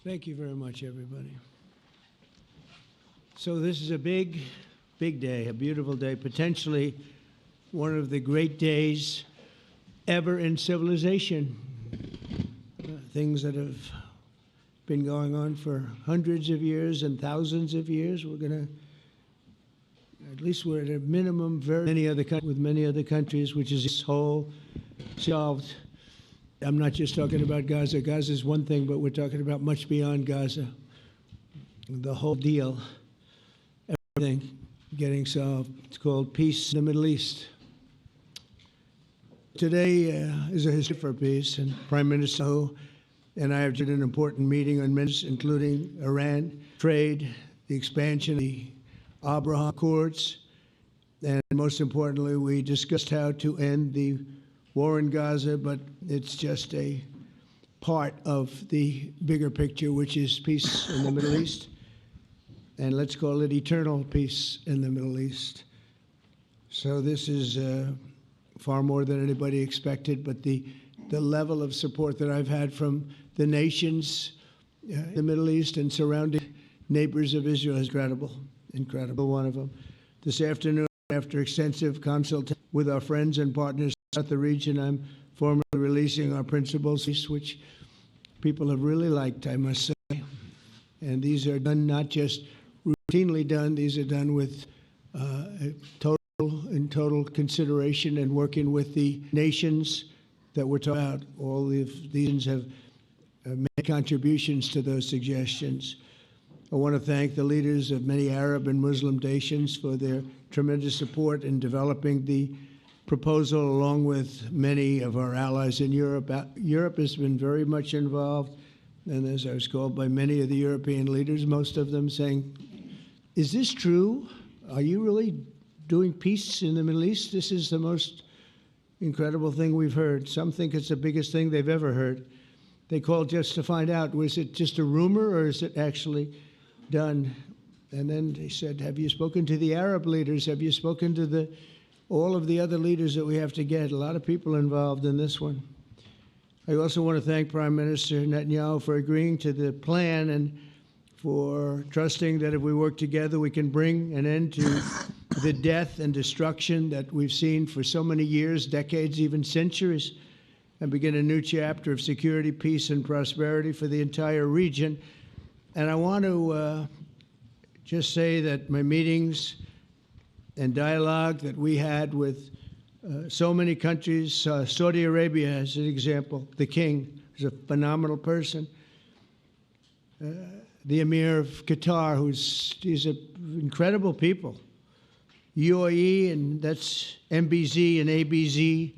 Thank you very much, everybody. So this is a big, big day, a beautiful day, potentially one of the great days ever in civilization. Things that have been going on for hundreds of years and thousands of years. We're going to, at least we're at a minimum, with many other countries, which is this whole solved. I'm not just talking about Gaza. Gaza is one thing, but we're talking about much beyond Gaza. The whole deal, everything getting solved. It's called peace in the Middle East. Today is a history for peace, and Prime Minister and I have did an important meeting on ministers, including Iran, trade, the expansion of the Abraham Accords, and most importantly, we discussed how to end the war in Gaza, but it's just a part of the bigger picture, which is peace in the Middle East, and let's call it eternal peace in the Middle East. So this is far more than anybody expected, but the level of support that I've had from the nations in the Middle East and surrounding neighbors of Israel is incredible, one of them. This afternoon, after extensive consultation with our friends and partners throughout the region, I'm formally releasing our principles, which people have really liked, I must say. And these are done not just routinely done, these are done with total consideration and working with the nations that we're talking about. All of these have made contributions to those suggestions. I want to thank the leaders of many Arab and Muslim nations for their tremendous support in developing the proposal, along with many of our allies in Europe. Europe has been very much involved, and as I was called by many of the European leaders, most of them saying, is this true? Are you really doing peace in the Middle East? This is the most incredible thing we've heard. Some think it's the biggest thing they've ever heard. They called just to find out, was it just a rumor or is it actually done? And then they said, have you spoken to the Arab leaders? Have you spoken to all of the other leaders that we have to get? A lot of people involved in this one. I also want to thank Prime Minister Netanyahu for agreeing to the plan and for trusting that if we work together, we can bring an end to the death and destruction that we've seen for so many years, decades, even centuries, and begin a new chapter of security, peace, and prosperity for the entire region. And I want to just say that my meetings and dialogue that we had with so many countries, Saudi Arabia as an example, the king is a phenomenal person. The Emir of Qatar, he's an incredible people. UAE, and that's MBZ and ABZ.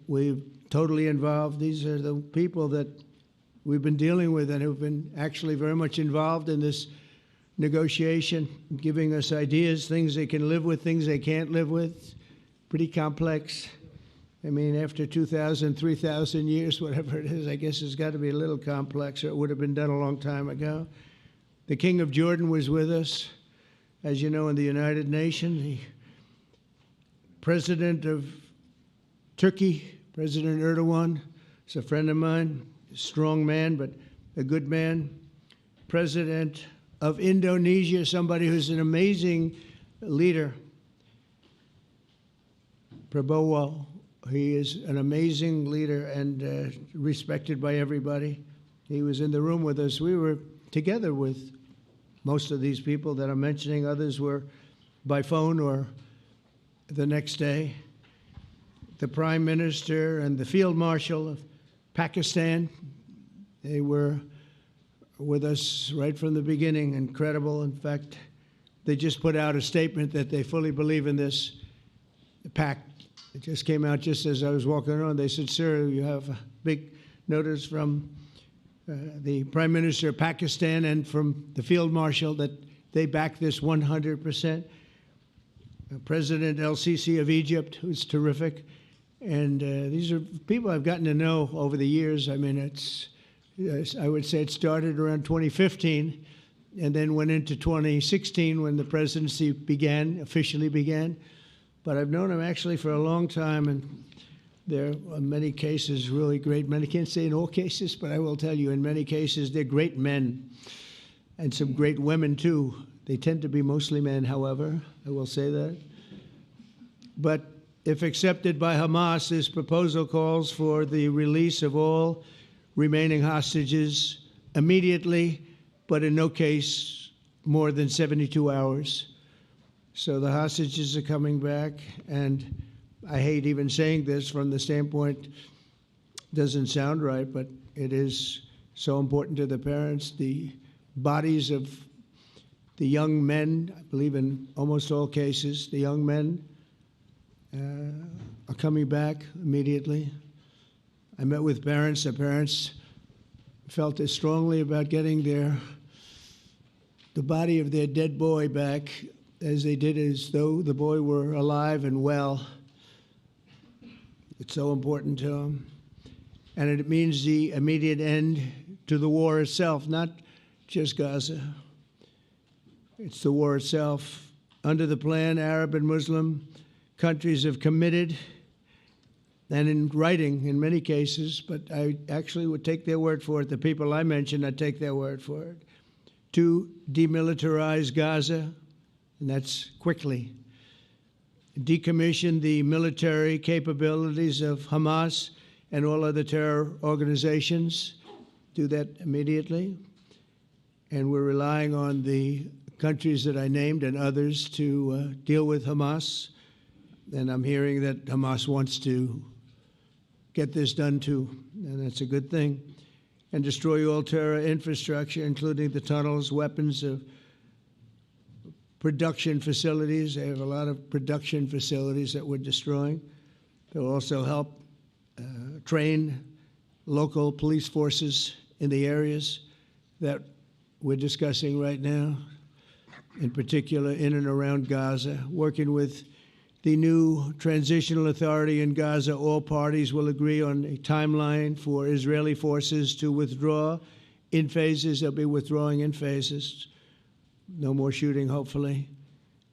We're totally involved. These are the people that we've been dealing with and who've been actually very much involved in this negotiation, giving us ideas, things they can live with, things they can't live with. Pretty complex. I mean, after 2,000, 3,000 years, whatever it is, I guess it's got to be a little complex, or it would have been done a long time ago. The King of Jordan was with us, as you know, in the United Nations. The President of Turkey, President Erdogan, is a friend of mine, a strong man, but a good man. President of Indonesia, somebody who's an amazing leader, Prabowo. He is an amazing leader and respected by everybody. He was in the room with us. We were together with most of these people that I'm mentioning. Others were by phone or the next day. The Prime Minister and the Field Marshal of Pakistan, they were with us right from the beginning. Incredible. In fact, they just put out a statement that they fully believe in this pact. It just came out just as I was walking around. They said, sir, you have a big notice from the Prime Minister of Pakistan and from the Field Marshal that they back this 100%. President El-Sisi of Egypt, who's terrific. And these are people I've gotten to know over the years. I mean, I would say it started around 2015 and then went into 2016 when the presidency officially began. But I've known him actually for a long time, and They're, in many cases, really great men. I can't say in all cases, but I will tell you, in many cases, they're great men, and some great women, too. They tend to be mostly men, however, I will say that. But if accepted by Hamas, this proposal calls for the release of all remaining hostages immediately, but in no case more than 72 hours. So the hostages are coming back, and I hate even saying this from the standpoint, doesn't sound right, but it is so important to the parents. The bodies of the young men, I believe in almost all cases, the young men are coming back immediately. I met with parents. The parents felt as strongly about getting the body of their dead boy back as they did as though the boy were alive and well. It's so important to them. And it means the immediate end to the war itself, not just Gaza. It's the war itself. Under the plan, Arab and Muslim countries have committed, and in writing in many cases, but I actually would take their word for it. The people I mentioned, I'd take their word for it, to demilitarize Gaza, and that's quickly. Decommission the military capabilities of Hamas and all other terror organizations. Do that immediately. And we're relying on the countries that I named and others to deal with Hamas. And I'm hearing that Hamas wants to get this done too, and that's a good thing. And destroy all terror infrastructure, including the tunnels, weapons of production facilities. They have a lot of production facilities that we're destroying. They'll also help train local police forces in the areas that we're discussing right now, in particular in and around Gaza, working with the new transitional authority in Gaza. All parties will agree on a timeline for Israeli forces to withdraw in phases. They'll be withdrawing in phases. No more shooting, hopefully.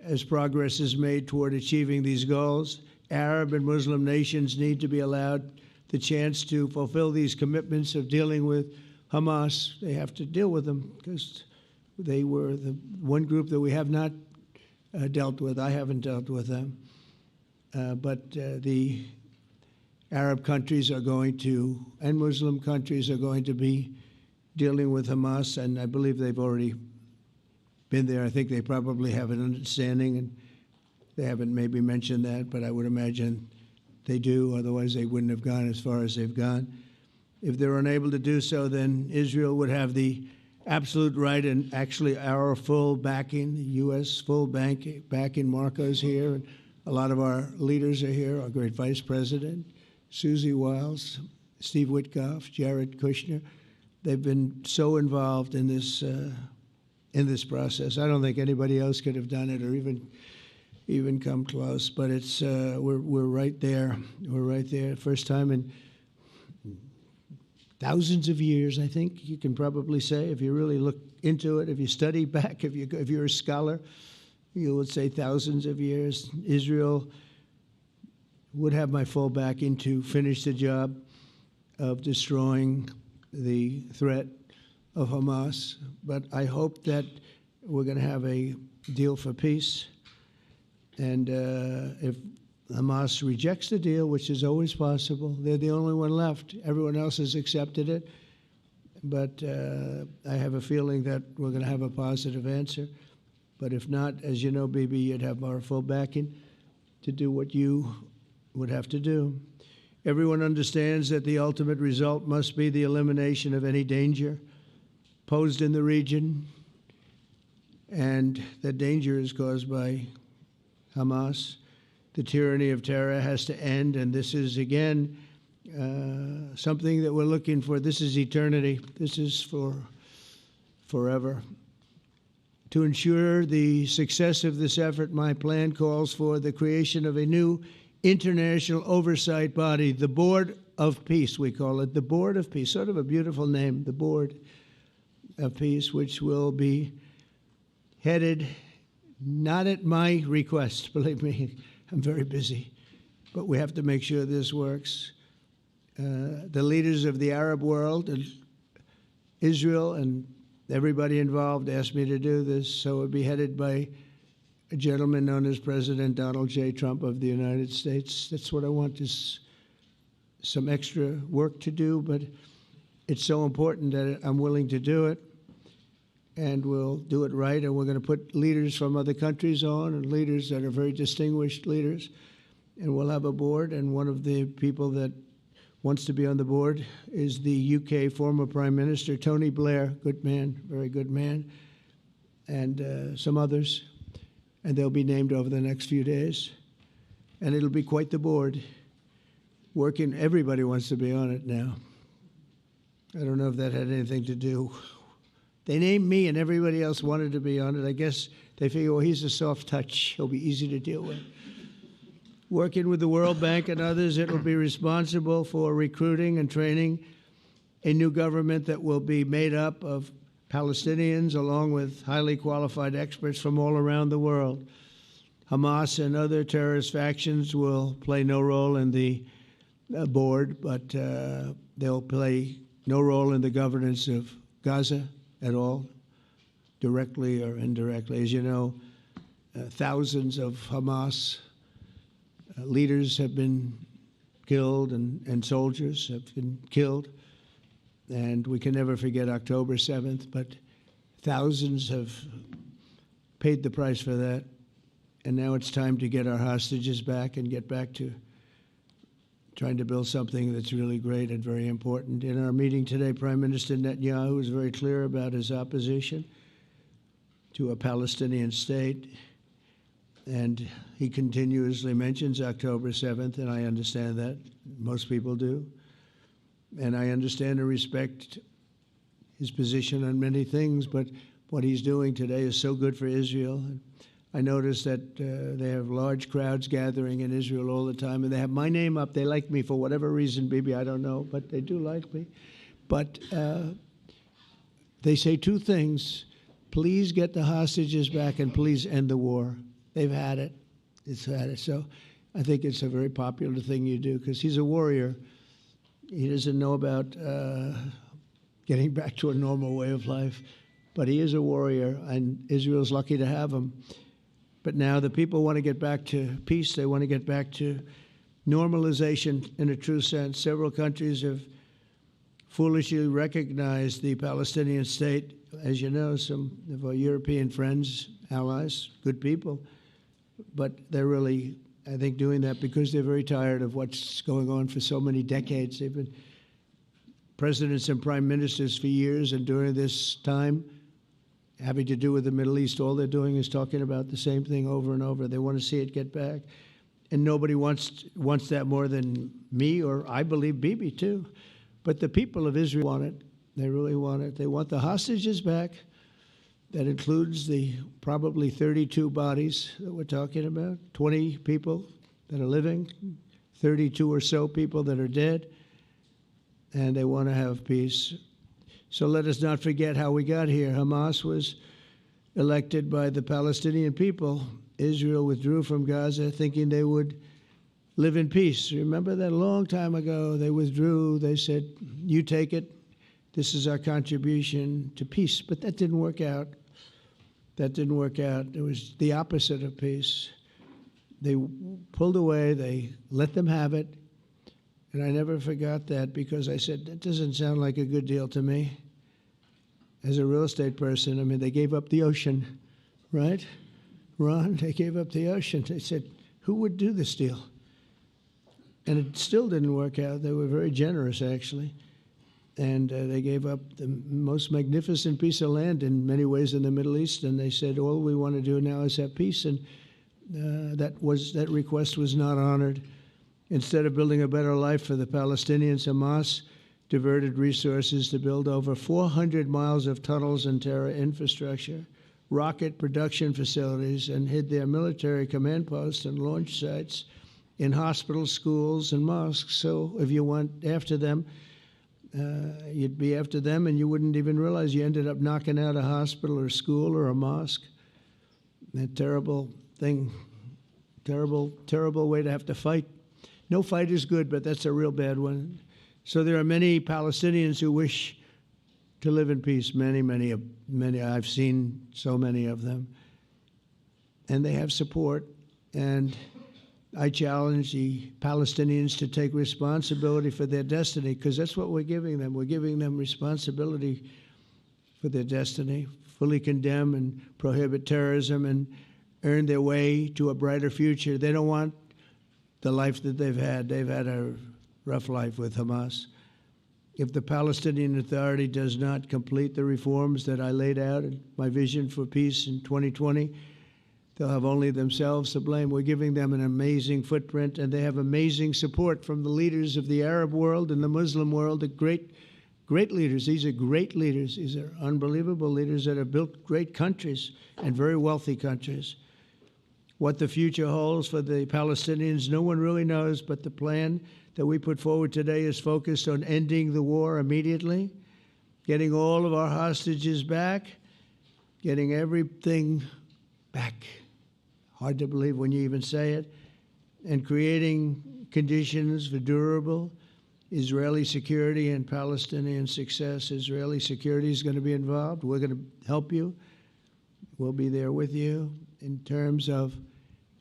As progress is made toward achieving these goals, Arab and Muslim nations need to be allowed the chance to fulfill these commitments of dealing with Hamas. They have to deal with them because they were the one group that we have not dealt with. I haven't dealt with them. But the Arab countries are going to, and Muslim countries are going to be dealing with Hamas, and I believe they've already been there. I think they probably have an understanding, and they haven't maybe mentioned that, but I would imagine they do. Otherwise, they wouldn't have gone as far as they've gone. If they're unable to do so, then Israel would have the absolute right and actually our full backing, the U.S. full backing. Marco's here, and a lot of our leaders are here, our great Vice President, Susie Wiles, Steve Witkoff, Jared Kushner. They've been so involved in this process. I don't think anybody else could have done it or even come close. But it's we're right there. We're right there. First time in thousands of years, I think you can probably say, if you really look into it, if you study back, if you're a scholar, you would say thousands of years. Israel would have my full backing to finish the job of destroying the threat of Hamas. But I hope that we're going to have a deal for peace. And if Hamas rejects the deal, which is always possible, they're the only one left. Everyone else has accepted it. But I have a feeling that we're going to have a positive answer. But if not, as you know, Bibi, you'd have our full backing to do what you would have to do. Everyone understands that the ultimate result must be the elimination of any danger posed in the region, and that danger is caused by Hamas. The tyranny of terror has to end, and this is, again, something that we're looking for. This is eternity. This is for forever. To ensure the success of this effort, my plan calls for the creation of a new international oversight body, the Board of Peace, we call it, the Board of Peace, sort of a beautiful name, the Board of Peace, which will be headed, not at my request, believe me, I'm very busy, but we have to make sure this works. The leaders of the Arab world and Israel and everybody involved asked me to do this, so it would be headed by a gentleman known as President Donald J. Trump of the United States. That's what I want, is some extra work to do, but it's so important that I'm willing to do it, and we'll do it right, and we're going to put leaders from other countries on, and leaders that are very distinguished leaders, and we'll have a board, and one of the people that wants to be on the board is the UK former Prime Minister, Tony Blair, good man, very good man, and some others, and they'll be named over the next few days, and it'll be quite the board. Working, everybody wants to be on it now. I don't know if that had anything to do. They named me and everybody else wanted to be on it. I guess they figure, well, he's a soft touch. He'll be easy to deal with. Working with the World Bank and others, it will be responsible for recruiting and training a new government that will be made up of Palestinians along with highly qualified experts from all around the world. Hamas and other terrorist factions will play no role in the board, but they'll play no role in the governance of Gaza at all, directly or indirectly. As you know, thousands of Hamas leaders have been killed and soldiers have been killed. And we can never forget October 7th, but thousands have paid the price for that. And now it's time to get our hostages back and get back to trying to build something that's really great and very important. In our meeting today, Prime Minister Netanyahu was very clear about his opposition to a Palestinian state. And he continuously mentions October 7th, and I understand that. Most people do. And I understand and respect his position on many things, but what he's doing today is so good for Israel. I noticed that they have large crowds gathering in Israel all the time, and they have my name up. They like me for whatever reason, maybe I don't know, but they do like me. But they say two things: please get the hostages back and please end the war. They've had it. It's had it. So I think it's a very popular thing you do, because he's a warrior. He doesn't know about getting back to a normal way of life, but he is a warrior, and Israel's lucky to have him. But now the people want to get back to peace. They want to get back to normalization in a true sense. Several countries have foolishly recognized the Palestinian state. As you know, some of our European friends, allies, good people, but they're really, I think, doing that because they're very tired of what's going on for so many decades. They've been presidents and prime ministers for years, and during this time, having to do with the Middle East, all they're doing is talking about the same thing over and over. They want to see it get back. And nobody wants that more than me, or I believe Bibi too. But the people of Israel want it. They really want it. They want the hostages back. That includes the probably 32 bodies that we're talking about, 20 people that are living, 32 or so people that are dead, and they want to have peace. So let us not forget how we got here. Hamas was elected by the Palestinian people. Israel withdrew from Gaza thinking they would live in peace. Remember that a long time ago? They withdrew. They said, you take it. This is our contribution to peace. But that didn't work out. That didn't work out. It was the opposite of peace. They pulled away. They let them have it. And I never forgot that, because I said, that doesn't sound like a good deal to me. As a real estate person, I mean, they gave up the ocean, right? Ron, they gave up the ocean. They said, who would do this deal? And it still didn't work out. They were very generous, actually. And they gave up the most magnificent piece of land in many ways in the Middle East. And they said, all we want to do now is have peace. And that request was not honored. Instead of building a better life for the Palestinians, Hamas diverted resources to build over 400 miles of tunnels and terror infrastructure, rocket production facilities, and hid their military command posts and launch sites in hospitals, schools, and mosques. So if you went after them, you'd be after them, and you wouldn't even realize you ended up knocking out a hospital or school or a mosque. A terrible thing, terrible, terrible way to have to fight. No fight is good, but that's a real bad one. So there are many Palestinians who wish to live in peace. Many. I've seen so many of them. And they have support. And I challenge the Palestinians to take responsibility for their destiny, because that's what we're giving them. We're giving them responsibility for their destiny, fully condemn and prohibit terrorism and earn their way to a brighter future. They don't want the life that they've had. They've had a rough life with Hamas. If the Palestinian Authority does not complete the reforms that I laid out in my vision for peace in 2020, they'll have only themselves to blame. We're giving them an amazing footprint, and they have amazing support from the leaders of the Arab world and the Muslim world, the great leaders. These are great leaders. These are unbelievable leaders that have built great countries and very wealthy countries. What the future holds for the Palestinians, no one really knows, but the plan that we put forward today is focused on ending the war immediately, getting all of our hostages back, getting everything back. Hard to believe when you even say it, and creating conditions for durable Israeli security and Palestinian success. Israeli security is going to be involved. We're going to help you. We'll be there with you in terms of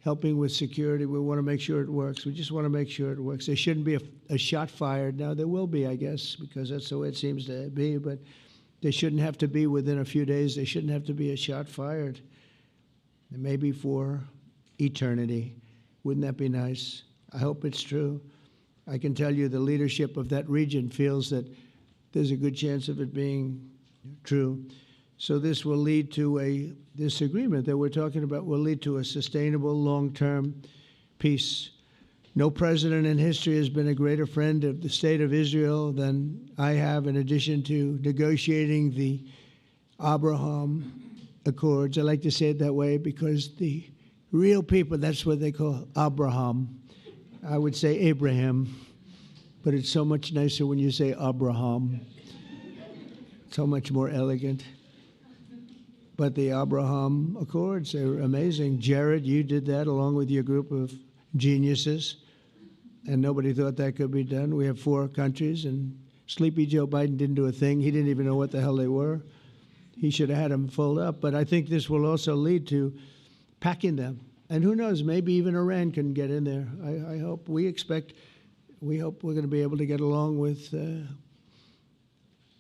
helping with security. We want to make sure it works. We just want to make sure it works. There shouldn't be a shot fired. Now, there will be, I guess, because that's the way it seems to be, but they shouldn't have to be within a few days. There shouldn't have to be a shot fired. And maybe for eternity. Wouldn't that be nice? I hope it's true. I can tell you the leadership of that region feels that there's a good chance of it being true. So this will lead to this agreement that we're talking about will lead to a sustainable long-term peace. No president in history has been a greater friend of the state of Israel than I have, in addition to negotiating the Abraham Accords. I like to say it that way because the real people, that's what they call Abraham. I would say Abraham, but it's so much nicer when you say Abraham. So much more elegant. But the Abraham Accords, they're amazing. Jared, you did that along with your group of geniuses, and nobody thought that could be done. We have 4 countries, and Sleepy Joe Biden didn't do a thing. He didn't even know what the hell they were. He should have had them filled up. But I think this will also lead to packing them. And who knows, maybe even Iran can get in there. I hope. We hope we're going to be able to get along with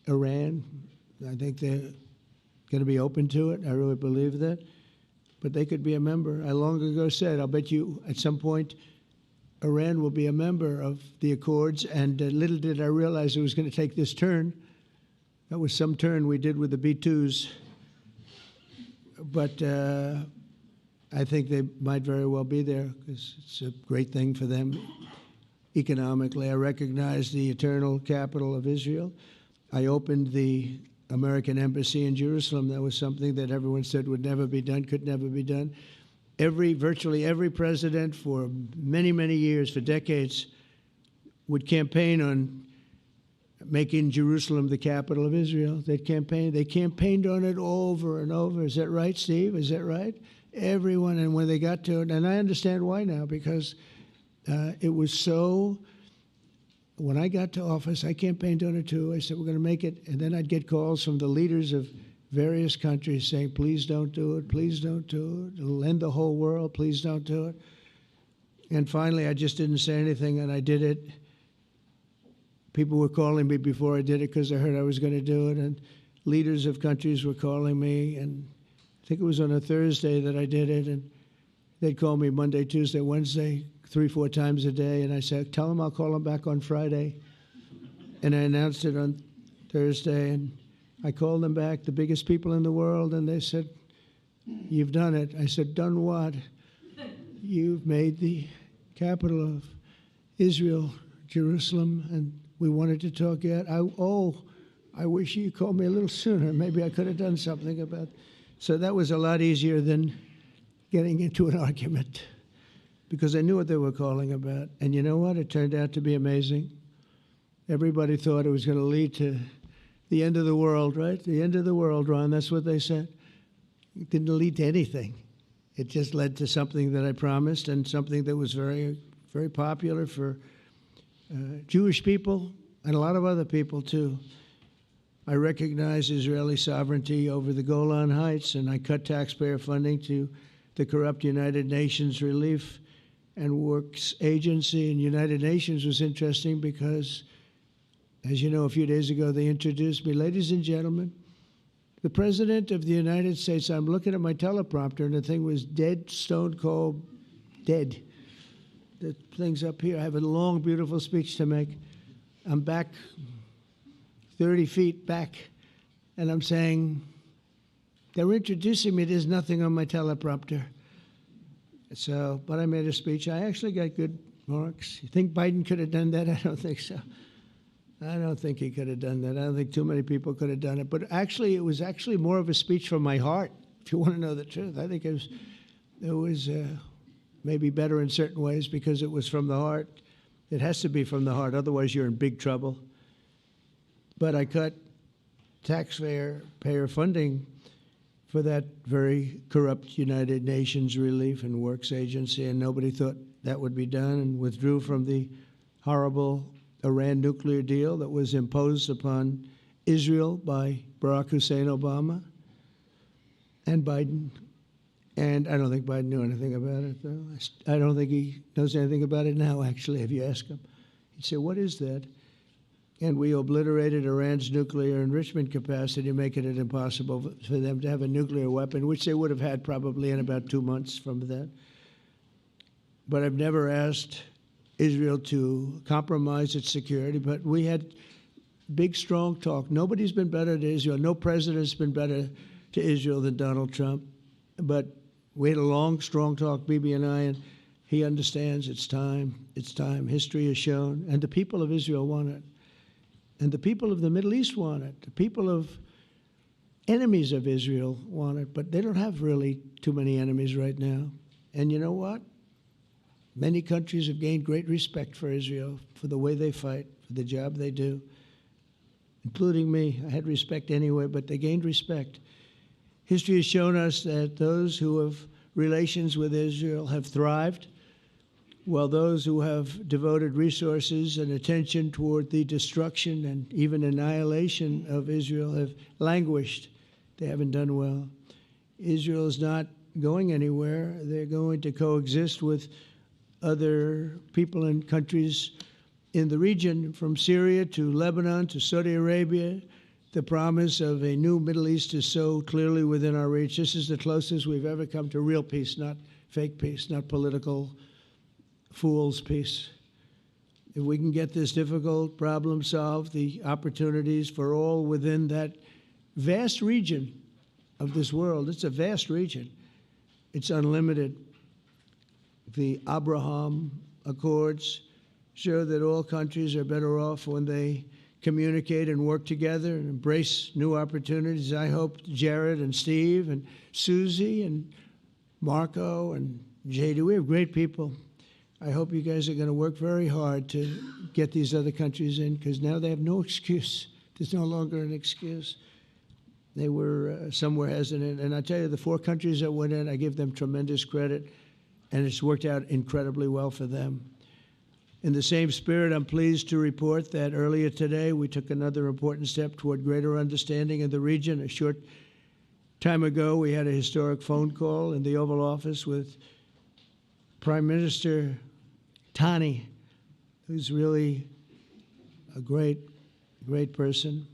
Iran. I think they're going to be open to it. I really believe that. But they could be a member. I long ago said, I'll bet you at some point Iran will be a member of the Accords. And little did I realize it was going to take this turn. That was some turn we did with the B-2s. But I think they might very well be there because it's a great thing for them economically. I recognize the eternal capital of Israel. I opened the American embassy in Jerusalem. That was something that everyone said would never be done, could never be done. Virtually every president for many, many years, for decades, would campaign on making Jerusalem the capital of Israel. They campaigned on it over and over. Is that right, Steve? Is that right? Everyone, and when they got to it, and I understand why now, because it was so. When I got to office, I campaigned on it too. I said, we're going to make it. And then I'd get calls from the leaders of various countries saying, please don't do it. Please don't do it. It'll end the whole world. Please don't do it. And finally, I just didn't say anything, and I did it. People were calling me before I did it because they heard I was going to do it. And leaders of countries were calling me. And I think it was on a Thursday that I did it. And they'd call me Monday, Tuesday, Wednesday, 3-4 times a day, and I said, tell them I'll call them back on Friday. And I announced it on Thursday, and I called them back, the biggest people in the world, and they said, you've done it. I said, done what? You've made the capital of Israel, Jerusalem, and we wanted to talk yet. I wish you called me a little sooner. Maybe I could have done something about it. So that was a lot easier than getting into an argument, because I knew what they were calling about. And you know what? It turned out to be amazing. Everybody thought it was going to lead to the end of the world, right? The end of the world, Ron, that's what they said. It didn't lead to anything. It just led to something that I promised and something that was very, very popular for Jewish people and a lot of other people, too. I recognize Israeli sovereignty over the Golan Heights, and I cut taxpayer funding to the corrupt United Nations Relief and Works Agency. And United Nations was interesting because, as you know, a few days ago they introduced me. Ladies and gentlemen, the President of the United States, I'm looking at my teleprompter, and the thing was dead, stone cold, dead. The thing's up here. I have a long, beautiful speech to make. I'm back 30 feet back, and I'm saying, they're introducing me. There's nothing on my teleprompter. So, but I made a speech. I actually got good marks. You think Biden could have done that? I don't think so. I don't think he could have done that. I don't think too many people could have done it. But actually, it was actually more of a speech from my heart, if you want to know the truth. I think it was maybe better in certain ways because it was from the heart. It has to be from the heart. Otherwise, you're in big trouble. But I cut taxpayer funding for that very corrupt United Nations Relief and Works Agency, and nobody thought that would be done, and withdrew from the horrible Iran nuclear deal that was imposed upon Israel by Barack Hussein Obama and Biden. And I don't think Biden knew anything about it, though. I don't think he knows anything about it now, actually, if you ask him. He'd say, what is that? And we obliterated Iran's nuclear enrichment capacity, making it impossible for them to have a nuclear weapon, which they would have had probably in about 2 months from that. But I've never asked Israel to compromise its security, but we had big, strong talk. Nobody's been better to Israel. No president's been better to Israel than Donald Trump. But we had a long, strong talk, Bibi and I, and he understands it's time. It's time. History has shown. And the people of Israel want it. And the people of the Middle East want it. The people of enemies of Israel want it. But they don't have really too many enemies right now. And you know what? Many countries have gained great respect for Israel, for the way they fight, for the job they do, including me. I had respect anyway, but they gained respect. History has shown us that those who have relations with Israel have thrived, while those who have devoted resources and attention toward the destruction and even annihilation of Israel have languished. They haven't done well. Israel is not going anywhere. They're going to coexist with other people and countries in the region, from Syria to Lebanon to Saudi Arabia. The promise of a new Middle East is so clearly within our reach. This is the closest we've ever come to real peace, not fake peace, not political fool's peace. If we can get this difficult problem solved, the opportunities for all within that vast region of this world, it's a vast region, it's unlimited. The Abraham Accords show that all countries are better off when they communicate and work together and embrace new opportunities. I hope Jared and Steve and Susie and Marco and JD, we have great people. I hope you guys are going to work very hard to get these other countries in, because now they have no excuse. There's no longer an excuse. They were somewhere hesitant. And I tell you, the 4 countries that went in, I give them tremendous credit, and it's worked out incredibly well for them. In the same spirit, I'm pleased to report that earlier today we took another important step toward greater understanding in the region. A short time ago, we had a historic phone call in the Oval Office with Prime Minister Tani, who's really a great person.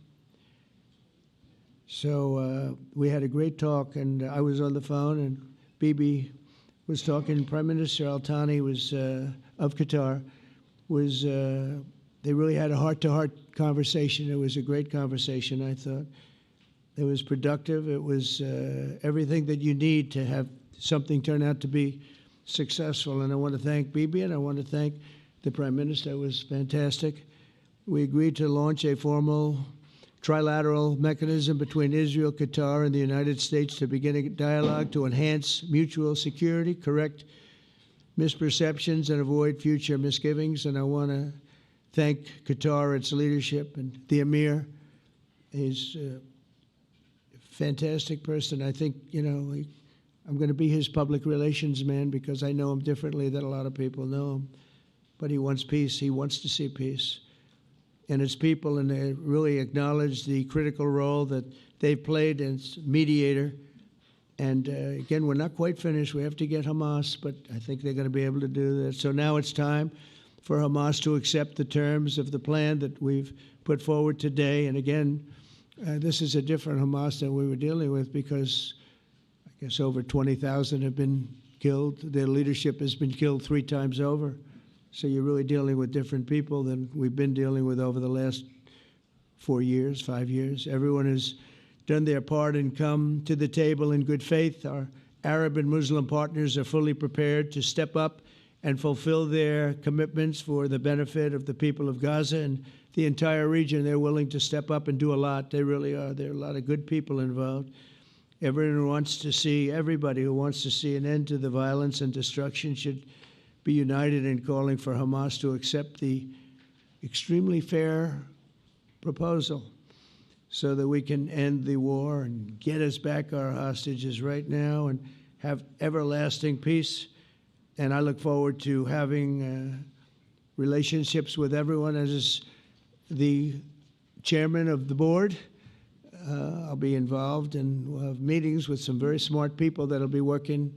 So we had a great talk, and I was on the phone, and Bibi was talking. Prime Minister Al-Thani was of Qatar. They really had a heart-to-heart conversation. It was a great conversation, I thought. It was productive. It was everything that you need to have something turn out to be successful. And I want to thank Bibi, and I want to thank the Prime Minister. It was fantastic. We agreed to launch a formal trilateral mechanism between Israel, Qatar, and the United States to begin a dialogue to enhance mutual security, correct misperceptions, and avoid future misgivings. And I want to thank Qatar, its leadership, and the Emir. He's a fantastic person. I think, I'm going to be his public relations man because I know him differently than a lot of people know him. but he wants peace. He wants to see peace. And its people, and they really acknowledge the critical role that they've played as mediator. And again, we're not quite finished. We have to get Hamas, but I think they're going to be able to do that. So now it's time for Hamas to accept the terms of the plan that we've put forward today. And again, this is a different Hamas than we were dealing with, because I guess over 20,000 have been killed. Their leadership has been killed 3 times over. So you're really dealing with different people than we've been dealing with over the last 4 years, 5 years. Everyone has done their part and come to the table in good faith. Our Arab and Muslim partners are fully prepared to step up and fulfill their commitments for the benefit of the people of Gaza and the entire region. They're willing to step up and do a lot. They really are. There are a lot of good people involved. Everybody who wants to see an end to the violence and destruction should be united in calling for Hamas to accept the extremely fair proposal so that we can end the war and get us back our hostages right now and have everlasting peace. And I look forward to having relationships with everyone. As the chairman of the board, I'll be involved, and we'll have meetings with some very smart people that'll be working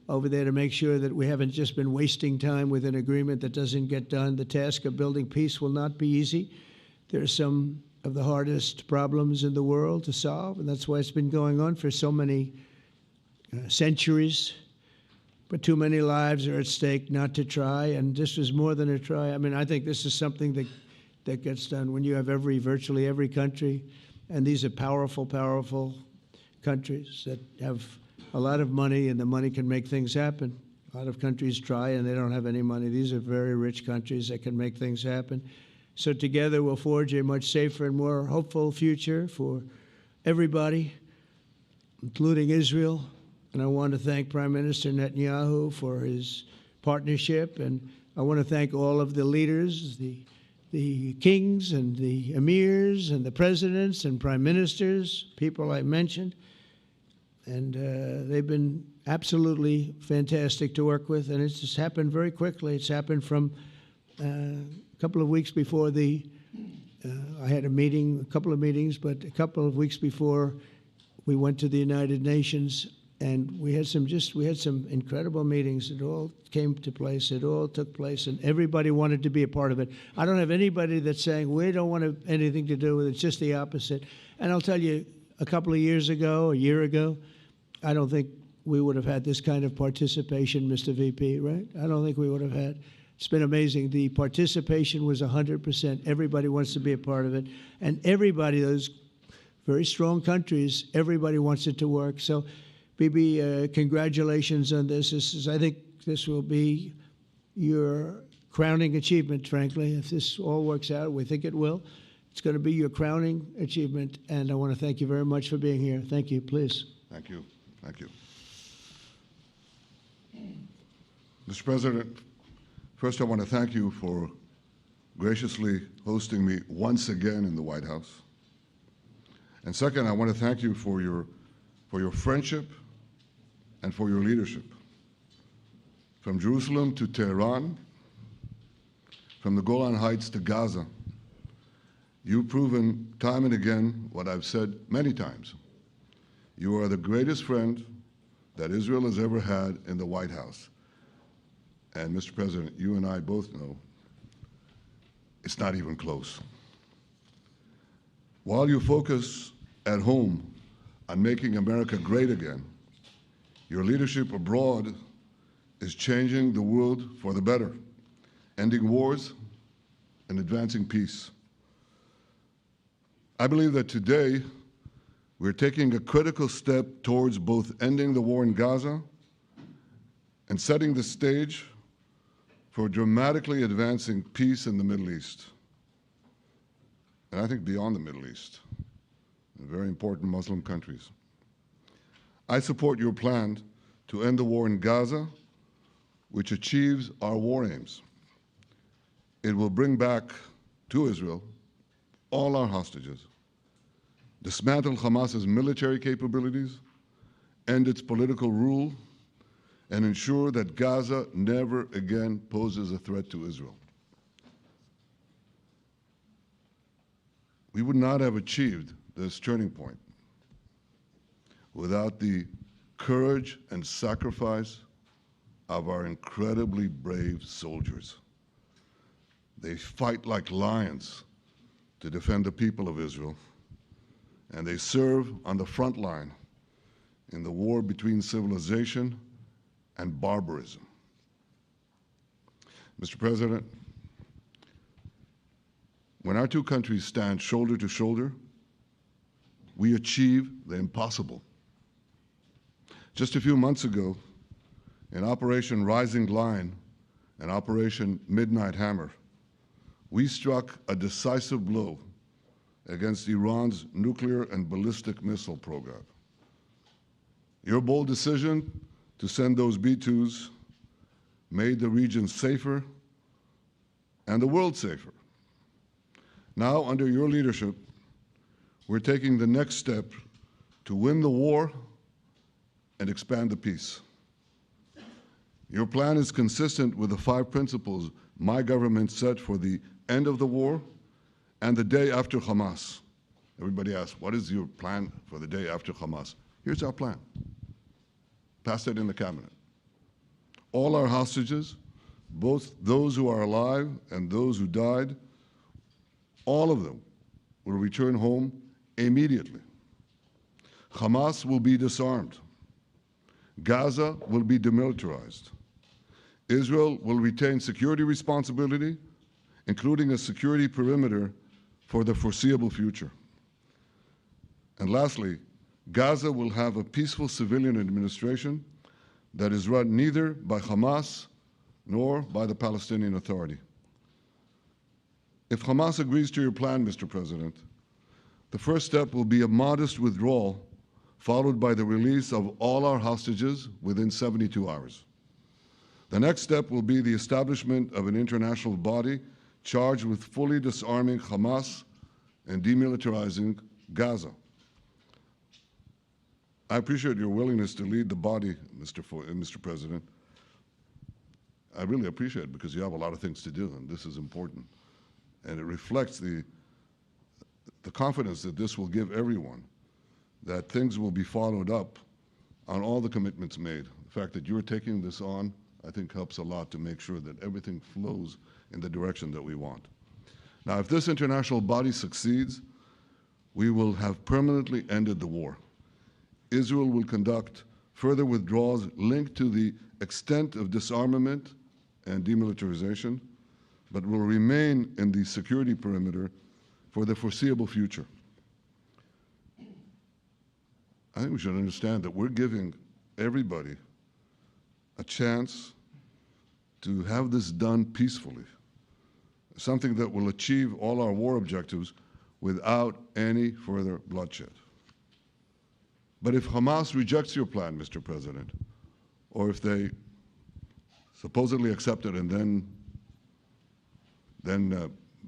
over there to make sure that we haven't just been wasting time with an agreement that doesn't get done. The task of building peace will not be easy. There are some of the hardest problems in the world to solve, and that's why it's been going on for so many centuries. But too many lives are at stake not to try, and this is more than a try. I mean, I think this is something that gets done when you have virtually every country, and these are powerful, powerful countries that have a lot of money, and the money can make things happen. A lot of countries try, and they don't have any money. These are very rich countries that can make things happen. So together we'll forge a much safer and more hopeful future for everybody, including Israel. And I want to thank Prime Minister Netanyahu for his partnership. And I want to thank all of the leaders, the kings and the emirs and the presidents and prime ministers, people I mentioned. And they've been absolutely fantastic to work with. And it's just happened very quickly. It's happened from a couple of weeks before I had a couple of meetings, but a couple of weeks before we went to the United Nations, and we had some incredible meetings. It all came to place. It all took place, and everybody wanted to be a part of it. I don't have anybody that's saying we don't want anything to do with it. It's just the opposite. And I'll tell you, a couple of years ago, a year ago, I don't think we would have had this kind of participation, Mr. VP, right? I don't think we would have had. It's been amazing. The participation was 100%. Everybody wants to be a part of it. And everybody, those very strong countries, everybody wants it to work. So, Bibi, congratulations on this. I think this will be your crowning achievement, frankly. If this all works out, we think it will. It's going to be your crowning achievement. And I want to thank you very much for being here. Thank you. Please. Thank you. Thank you. Mr. President, first I want to thank you for graciously hosting me once again in the White House. And second, I want to thank you for your friendship and for your leadership. From Jerusalem to Tehran, from the Golan Heights to Gaza, you've proven time and again what I've said many times. You are the greatest friend that Israel has ever had in the White House. And Mr. President, you and I both know it's not even close. While you focus at home on making America great again, your leadership abroad is changing the world for the better, ending wars and advancing peace. I believe that today we're taking a critical step towards both ending the war in Gaza and setting the stage for dramatically advancing peace in the Middle East, and I think beyond the Middle East, in very important Muslim countries. I support your plan to end the war in Gaza, which achieves our war aims. It will bring back to Israel all our hostages, dismantle Hamas's military capabilities, end its political rule, and ensure that Gaza never again poses a threat to Israel. we would not have achieved this turning point without the courage and sacrifice of our incredibly brave soldiers. They fight like lions to defend the people of Israel, and they serve on the front line in the war between civilization and barbarism. Mr. President, when our two countries stand shoulder to shoulder, we achieve the impossible. Just a few months ago, in Operation Rising Lion and Operation Midnight Hammer, we struck a decisive blow against Iran's nuclear and ballistic missile program. Your bold decision to send those B-2s made the region safer and the world safer. Now, under your leadership, we're taking the next step to win the war and expand the peace. Your plan is consistent with the 5 principles my government set for the end of the war and the day after Hamas. Everybody asks, what is your plan for the day after Hamas? Here's our plan. Passed it in the cabinet. All our hostages, both those who are alive and those who died, all of them will return home immediately. Hamas will be disarmed. Gaza will be demilitarized. Israel will retain security responsibility, including a security perimeter for the foreseeable future. And lastly, Gaza will have a peaceful civilian administration that is run neither by Hamas nor by the Palestinian Authority. If Hamas agrees to your plan, Mr. President, the first step will be a modest withdrawal, followed by the release of all our hostages within 72 hours. The next step will be the establishment of an international body charged with fully disarming Hamas and demilitarizing Gaza. I appreciate your willingness to lead the body, Mr. President. I really appreciate it because you have a lot of things to do, and this is important. And it reflects the confidence that this will give everyone, that things will be followed up on all the commitments made. The fact that you're taking this on, I think, helps a lot to make sure that everything flows in the direction that we want. Now, if this international body succeeds, we will have permanently ended the war. Israel will conduct further withdrawals linked to the extent of disarmament and demilitarization, but will remain in the security perimeter for the foreseeable future. I think we should understand that we're giving everybody a chance to have this done peacefully, something that will achieve all our war objectives without any further bloodshed. But if Hamas rejects your plan, Mr. President, or if they supposedly accept it and then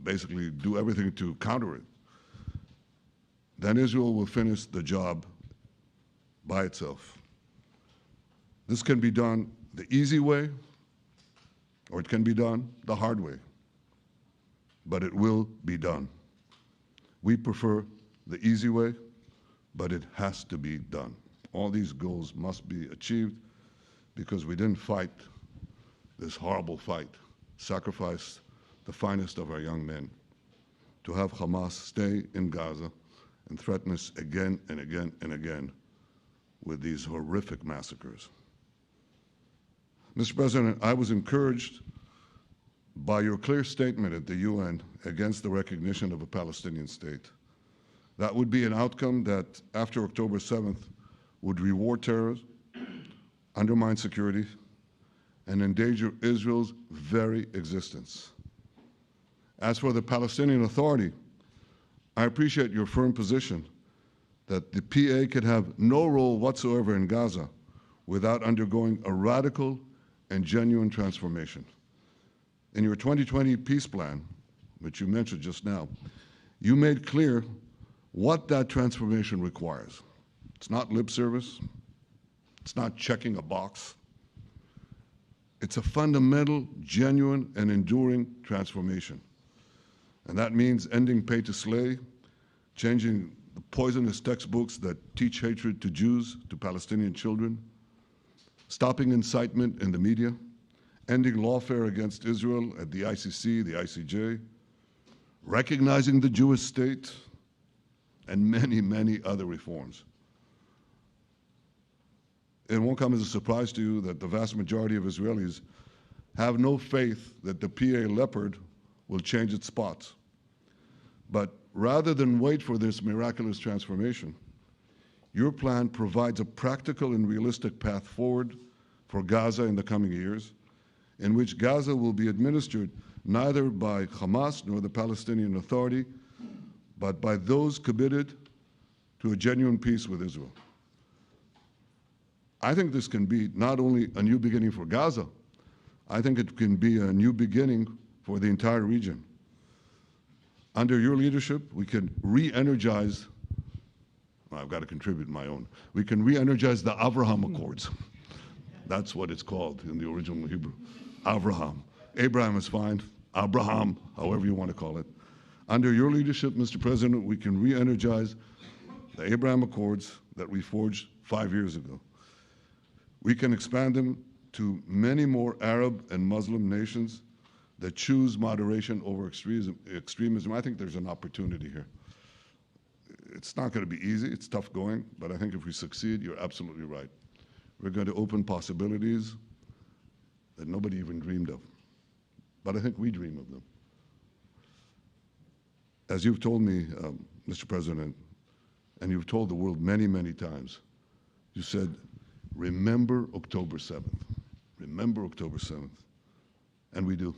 basically do everything to counter it, then Israel will finish the job by itself. This can be done the easy way, or it can be done the hard way, but it will be done. We prefer the easy way, but it has to be done. All these goals must be achieved because we didn't fight this horrible fight, sacrifice the finest of our young men to have Hamas stay in Gaza and threaten us again and again and again with these horrific massacres. Mr. President, I was encouraged by your clear statement at the UN against the recognition of a Palestinian state. That would be an outcome that, after October 7th, would reward terrorism, undermine security, and endanger Israel's very existence. As for the Palestinian Authority, I appreciate your firm position that the PA could have no role whatsoever in Gaza without undergoing a radical and genuine transformation. In your 2020 peace plan, which you mentioned just now, you made clear what that transformation requires. It's not lip service. It's not checking a box. It's a fundamental, genuine, and enduring transformation. And that means ending pay to slay, changing the poisonous textbooks that teach hatred to Jews, to Palestinian children, stopping incitement in the media, ending lawfare against Israel at the ICC, the ICJ, recognizing the Jewish state, and many, many other reforms. It won't come as a surprise to you that the vast majority of Israelis have no faith that the PA Leopard will change its spots. But rather than wait for this miraculous transformation, your plan provides a practical and realistic path forward for Gaza in the coming years, in which Gaza will be administered neither by Hamas nor the Palestinian Authority, but by those committed to a genuine peace with Israel. I think this can be not only a new beginning for Gaza, I think it can be a new beginning for the entire region. Under your leadership, we can re-energize, well, I've got to contribute my own, we can re-energize the Abraham Accords. That's what it's called in the original Hebrew, Abraham. Abraham is fine, Abraham, however you want to call it. Under your leadership, Mr. President, we can re-energize the Abraham Accords that we forged 5 years ago. We can expand them to many more Arab and Muslim nations that choose moderation over extremism. I think there's an opportunity here. It's not going to be easy, it's tough going, but I think if we succeed, you're absolutely right. We're going to open possibilities that nobody even dreamed of. But I think we dream of them. As you've told me, Mr. President, and you've told the world many, many times, you said, remember October 7th. Remember October 7th. And we do.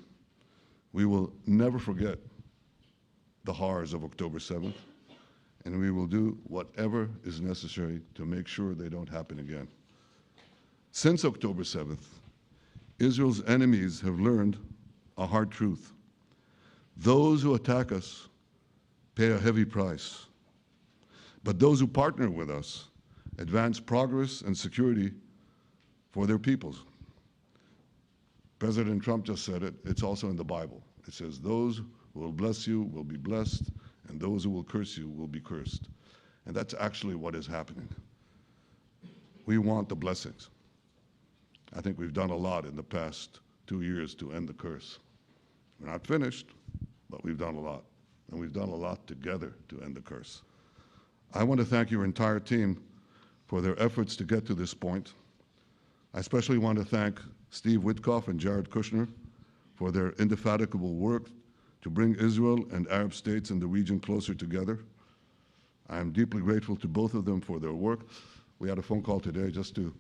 We will never forget the horrors of October 7th, and we will do whatever is necessary to make sure they don't happen again. Since October 7th, Israel's enemies have learned a hard truth. Those who attack us pay a heavy price, but those who partner with us advance progress and security for their peoples. President Trump just said it. It's also in the Bible. It says, those who will bless you will be blessed, and those who will curse you will be cursed. And that's actually what is happening. We want the blessings. I think we've done a lot in the past 2 years to end the curse. We're not finished, but we've done a lot. And we've done a lot together to end the curse. I want to thank your entire team for their efforts to get to this point. I especially want to thank Steve Witkoff and Jared Kushner for their indefatigable work to bring Israel and Arab states in the region closer together. I am deeply grateful to both of them for their work. We had a phone call today just to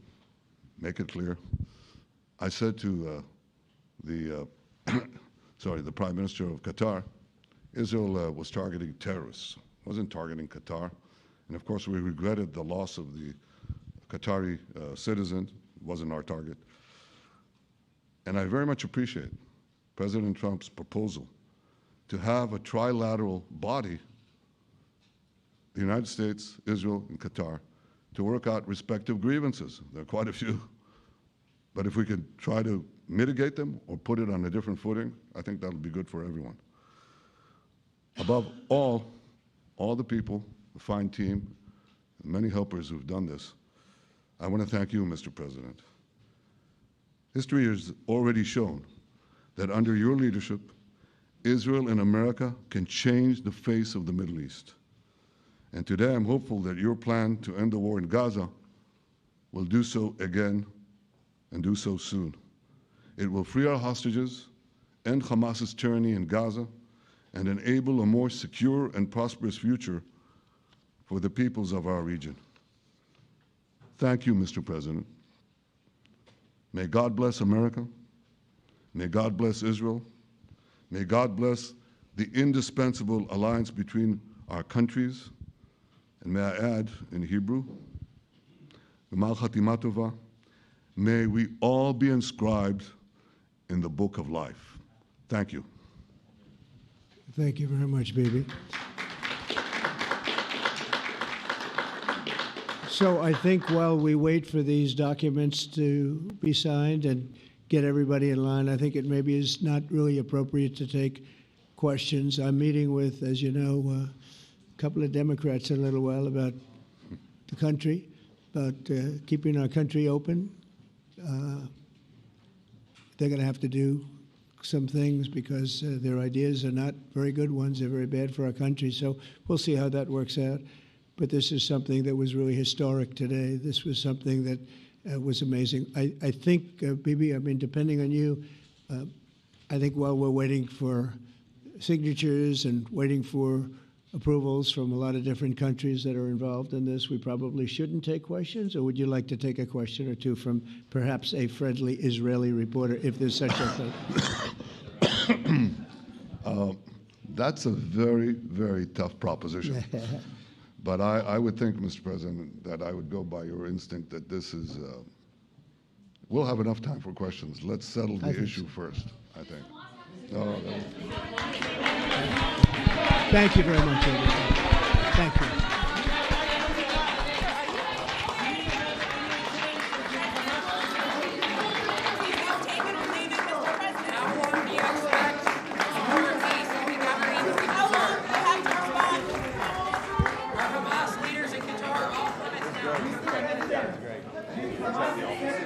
make it clear. I said to the Prime Minister of Qatar, Israel was targeting terrorists, wasn't targeting Qatar. And of course, we regretted the loss of the Qatari citizen, wasn't our target. And I very much appreciate President Trump's proposal to have a trilateral body, the United States, Israel, and Qatar, to work out respective grievances. There are quite a few. But if we could try to mitigate them or put it on a different footing, I think that'll be good for everyone. Above all the people, the fine team, and many helpers who've done this, I want to thank you, Mr. President. History has already shown that under your leadership, Israel and America can change the face of the Middle East. And today I'm hopeful that your plan to end the war in Gaza will do so again and do so soon. It will free our hostages, end Hamas's tyranny in Gaza, and enable a more secure and prosperous future for the peoples of our region. Thank you, Mr. President. May God bless America. May God bless Israel. May God bless the indispensable alliance between our countries. And may I add in Hebrew, G'mal Chatima Tova, may we all be inscribed in the book of life. Thank you. Thank you very much, Bibi. So I think while we wait for these documents to be signed and get everybody in line, I think it maybe is not really appropriate to take questions. I'm meeting with, as you know, couple of Democrats in a little while about the country, about keeping our country open. They're going to have to do some things because their ideas are not very good ones. They're very bad for our country. So we'll see how that works out. But this is something that was really historic today. This was something that was amazing. I think, Bibi, I mean, depending on you, I think while we're waiting for signatures and waiting for approvals from a lot of different countries that are involved in this, we probably shouldn't take questions? Or would you like to take a question or two from perhaps a friendly Israeli reporter, if there's such a thing? That's a very, very tough proposition. But I would think, Mr. President, that I would go by your instinct that this is, we'll have enough time for questions. Let's settle the issue first, I think. No. Thank you very much, everybody. Thank you. Hamas leaders in Qatar off limits now.